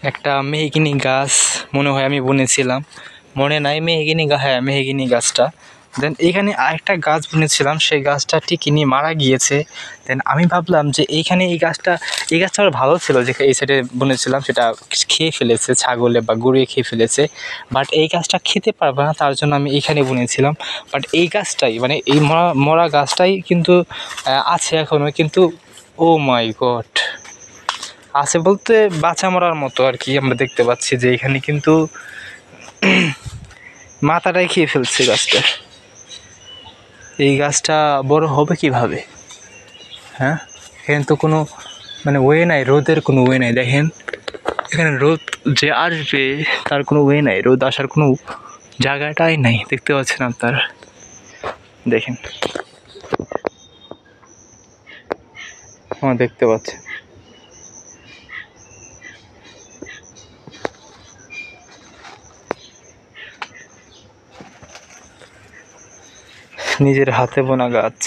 একটা মেহগিনি গাছ মনে হয় আমি বুনেছিলাম, মনে নাই মেহগিনি হ্যাঁ মেহগিনি গাছটা। দেন এইখানে আরেকটা গাছ বুনেছিলাম, সেই গাছটা ঠিকই নিয়ে মারা গিয়েছে। দেন আমি ভাবলাম যে এইখানে এই গাছটা আরও ভালো ছিল, যে এই সাইডে বুনেছিলাম সেটা খেয়ে ফেলেছে ছাগলে বা গরুয়ে খেয়ে ফেলেছে। বাট এই গাছটা খেতে পারবে না, তার জন্য আমি এইখানে বুনেছিলাম। বাট এই গাছটাই মানে এই মরা গাছটাই কিন্তু আছে এখনও, কিন্তু ও মাই গড, আছে বলতে বাঁচা মরার মতো আর কি। আমরা দেখতে পাচ্ছি যে এখানে কিন্তু মাথাটাই খেয়ে ফেলছে গাছটা। এই গাছটা বড় হবে কিভাবে? হ্যাঁ, এখানে তো কোনো মানে ওয়ে নাই, রোদের কোনো ওয়ে নাই। দেখেন এখানে রোদ যে আসবে তার কোনো ওয়ে নাই, রোদ আসার কোনো জায়গাটাই নাই, দেখতে পাচ্ছেন আপনারা। দেখেন দেখতে পাচ্ছেন। নিজের হাতে বোনা গাছ।